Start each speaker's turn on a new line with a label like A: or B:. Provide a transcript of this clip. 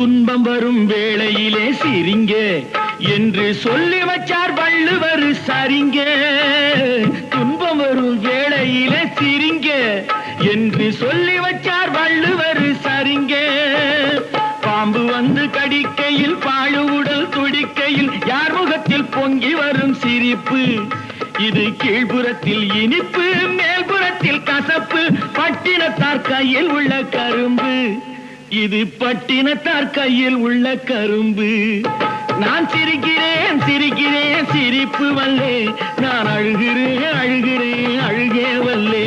A: துன்பம் வரும் வேளையிலே சிரிங்க என்று சொல்லி வச்சார் வள்ளுவர் சரிங்க. துன்பம் வரும் வேளையிலே சிரிங்க என்று சொல்லி வச்சார் வள்ளுவர் சரிங்க. பாம்பு வந்து கடிக்கையில் பாழு உடல் துடிக்கையில் யார் முகத்தில் பொங்கி வரும் சிரிப்பு. இது கீழ்புறத்தில் இனிப்பு மேல்புறத்தில் கசப்பு. பட்டினத்தார் கையில் உள்ள கரும்பு. இது பட்டினத்தார் கையில் உள்ள கரும்பு. நான் சிரிக்கிறேன் சிரிக்கிறேன் சிரிப்பு வல்லே. நான் அழுகிறேன் அழுகிறேன் அழுகே வல்லே.